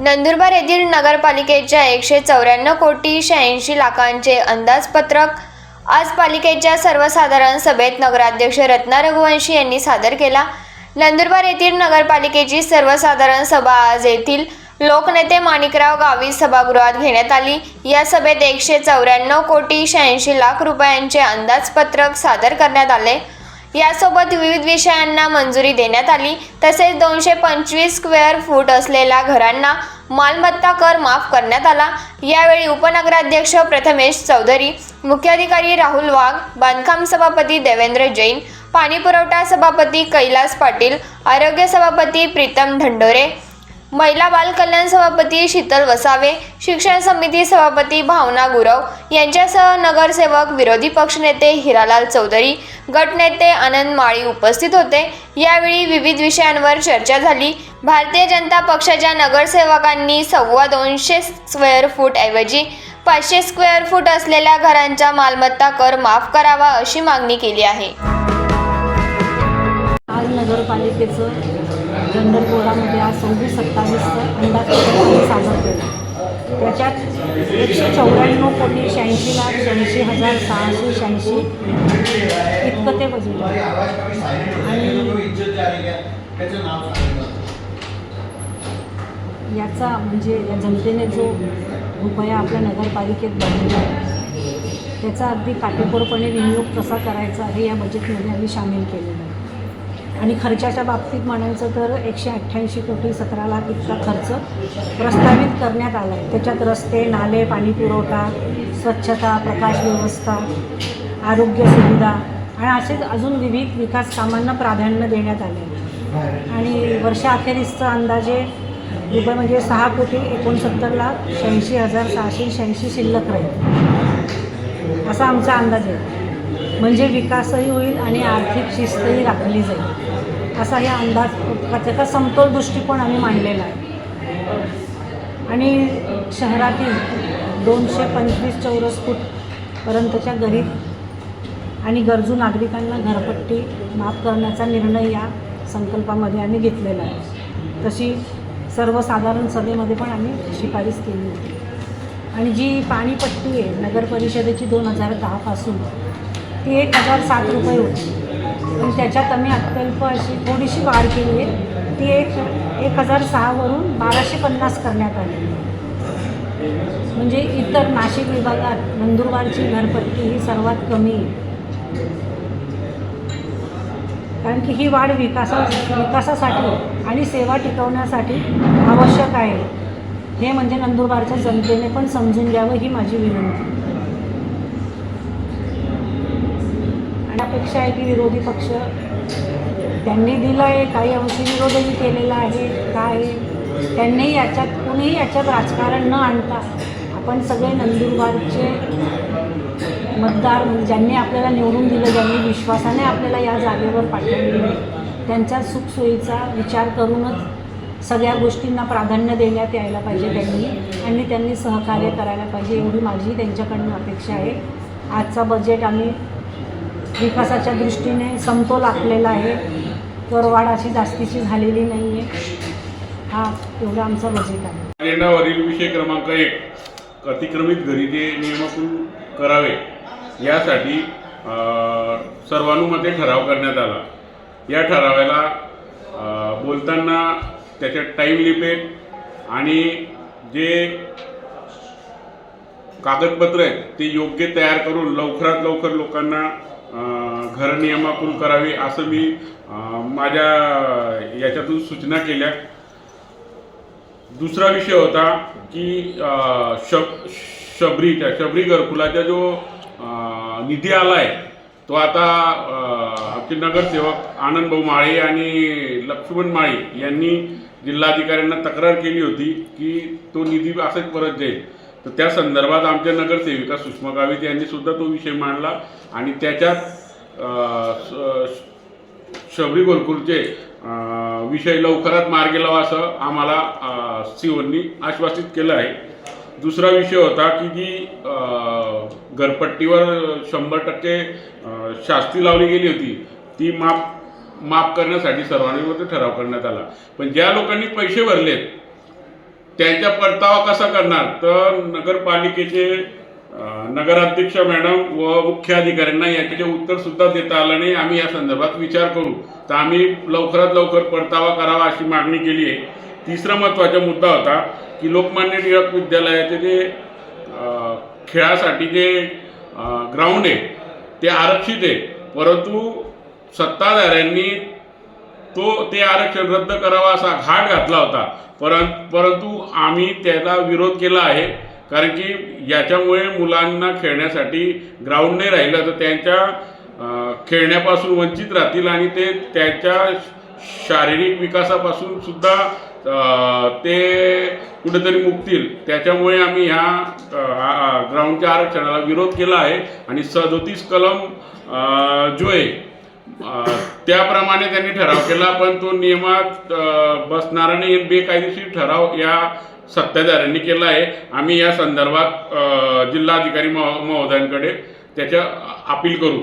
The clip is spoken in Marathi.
नंदुरबार येथील नगरपालिकेच्या 194 कोटी 86 लाखांचे अंदाजपत्रक आज पालिकेच्या सर्वसाधारण सभेत नगराध्यक्ष रत्ना रघुवंशी यांनी सादर केला। नंदुरबार येथील नगरपालिकेची सर्वसाधारण सभा आज येथील लोकनेते माणिकराव गावित सभागृहात घेण्यात आली। या सभेत 194 कोटी 86 लाख रुपयांचे अंदाजपत्रक सादर करण्यात आले। यासोबत विविध विषयांना मंजुरी देण्यात आली। तसेच 225 स्क्वेअर फूट असलेल्या घरांना मालमत्ता कर माफ करण्यात आला। यावेळी उपनगराध्यक्ष प्रथमेश चौधरी, मुख्याधिकारी राहुल वाघ, बांधकाम सभापती देवेंद्र जैन, पाणी पुरवठा सभापती कैलास पाटील, आरोग्य सभापती प्रीतम ढंडोरे, महिला बाल कल्याण सभापती शीतल वसावे, शिक्षण समिती सभापती भावना गुरव यांच्यासह नगरसेवक, विरोधी पक्षनेते हिरालाल चौधरी, गटनेते आनंद माळी उपस्थित होते। यावेळी विविध विषयांवर चर्चा झाली। भारतीय जनता पक्षाच्या नगरसेवकांनी 250 स्क्वेअर फूट ऐवजी 500 स्क्वेअर फूट असलेल्या घरांचा मालमत्ता कर माफ करावा अशी मागणी केली आहे। आज नगरपालिकेचं जनरल बोर्डामध्ये आज 26-27 अंदाजपत्रक सादर केलं। त्याच्यात 194 कोटी 86 लाख 86,686 इतकं ते बजेट आहे। आणि याचा म्हणजे या जनतेने जो रुपया आपल्या नगरपालिकेत भरलेला आहे त्याचा अगदी काटेकोरपणे विनियोग कसा करायचा हे या बजेटमध्ये आम्ही सामील केलेलं आहे। आणि खर्चाच्या बाबतीत म्हणायचं तर 188 कोटी 17 लाख इतका खर्च प्रस्तावित करण्यात आला आहे। त्याच्यात रस्ते, नाले, पाणी पुरवठा, स्वच्छता, प्रकाश व्यवस्था, आरोग्य सुविधा आणि असेच अजून विविध विकास कामांना प्राधान्य देण्यात आले आहे। आणि वर्षाअखेरीसचा अंदाजे रुपये म्हणजे 6 कोटी 69 लाख 86,686 शिल्लक राहील असा आमचा अंदाज आहे। म्हणजे विकासही होईल आणि आर्थिक शिस्तही राखली जाईल असा या अंदाजपत्रकाचा समतोल दृष्टिकोन आम्ही मांडलेला आहे। आणि शहरातील 225 चौरस फूटपर्यंतच्या गरीब आणि गरजू नागरिकांना घरपट्टी माफ करण्याचा निर्णय या संकल्पामध्ये आम्ही घेतलेला आहे। तशी सर्वसाधारण सभेमध्ये पण आम्ही शिफारस केली होती। आणि जी पाणीपट्टी आहे नगर परिषदेची 2010 पासून ती 1,007 रुपये होती, पण त्याच्यात आम्ही अत्यल्प अशी थोडीशी वाढ केली आहे। ती 1,006 वरून 1,250 करण्यात आली। म्हणजे इतर नाशिक विभागात नंदुरबारची घरपट्टी ही सर्वात कमी आहे, कारण की ही वाढ विकासासाठी आणि सेवा टिकवण्यासाठी आवश्यक आहे। हे म्हणजे नंदुरबारच्या जनतेने पण समजून घ्यावं ही माझी विनंती। आणि अपेक्षा आहे की विरोधी पक्ष त्यांनी दिलं आहे, काही अंशी विरोधही केलेला आहे। काय त्यांनी याच्यात कोणीही याच्यात राजकारण न आणता आपण सगळे नंदुरबारचे मतदार म्हणजे ज्यांनी आपल्याला निवडून दिलं, ज्यांनी विश्वासाने आपल्याला या जागेवर पाठवले, त्यांच्या सुखसोयीचा विचार करूनच सगळ्या गोष्टींना प्राधान्य देण्यात यायला पाहिजे आणि त्यांनी सहकार्य करायला पाहिजे एवढी माझी त्यांच्याकडून अपेक्षा आहे। आजचा बजेट आम्ही विकासाच्या दृष्टीने समतोल आखलेला आहे, करवाढ अशी जास्तीची झालेली नाही आहे। हा एवढा आमचा बजेट आहे। अजेंडावरील विषय क्रमांक 1 अतिक्रमित घरे नियमाकुल करावे यासाठी सर्वानुमते ठराव करण्यात आला। या ठरावाला बोलताना त्याच्यात टाईम लिमिट आणि जे कागदपत्र आहेत ते योग्य तयार करून लवकरात लवकर लोकांना घर नियमाकुल करावे असं मी माझ्या याच्यातून सूचना केल्या। दुसरा विषय होता की शबरी घरकुलाचा जो निधी आला आहे तो आता आमचे नगरसेवक आनंद भाऊ माळी आणि लक्ष्मण माळी यांनी जिल्हाधिकाऱ्यांना तक्रार केली होती की तो निधी असंच परत जाईल। तर त्या संदर्भात आमच्या नगरसेविका सुषमा गावित यांनी सुद्धा तो विषय मांडला आणि त्याच्यात शबरी घरकुलचे विषय लवकरात मार्गी लावा असं आम्हाला सीओनी आश्वासित केलं आहे। दुसरा विषय होता की जी घरपट्टीवर 100% शास्ती लावली गेली होती ती माफ करण्यासाठी सर्वानुमते ठराव करण्यात आला। पण ज्या लोकांनी पैसे भरलेत त्यांचा परतावा कसा करणार, तर नगरपालिकेचे नगराध्यक्ष मॅडम व मुख्य अधिकाऱ्यांना याचे उत्तर सुद्धा देता आलं नाही. आम्ही या संदर्भात विचार करू, तर आम्ही लवकरात लवकर परतावा करावा अशी मागणी केली आहे. तिसरा महत्त्वाचा मुद्दा होता की लोकमान्य टिळक विद्यालयाचे जे खेळासाठी जे ग्राउंड आहे ते आरक्षित आहे, परंतु सत्ताधाऱ्यांनी ते आरक्षण रद्द करावा असा घाट घातला होता. परंतु आम्ही त्याला विरोध केला आहे, कारण की याच्यामुळे मुलांना खेळण्यासाठी ग्राउंड नाही राहिलं तर त्यांच्या खेळण्यापासून वंचित राहतील आणि ते त्यांच्या शारीरिक विकासापासून सुद्धा ते कुठेतरी मुकतील. त्याच्यामुळे आम्ही ह्या ग्राउंडच्या आरक्षणाला विरोध केला आहे आणि 37 कलम जो आहे त्याप्रमाणे त्यांनी ठराव केला, पण तो नियमात बसणारा नाही. बेकायदेशीर ठराव या सत्ताधाऱ्यांनी केला आहे. आम्ही या संदर्भात जिल्हाधिकारी महोदयांकडे त्याच्या अपील करू.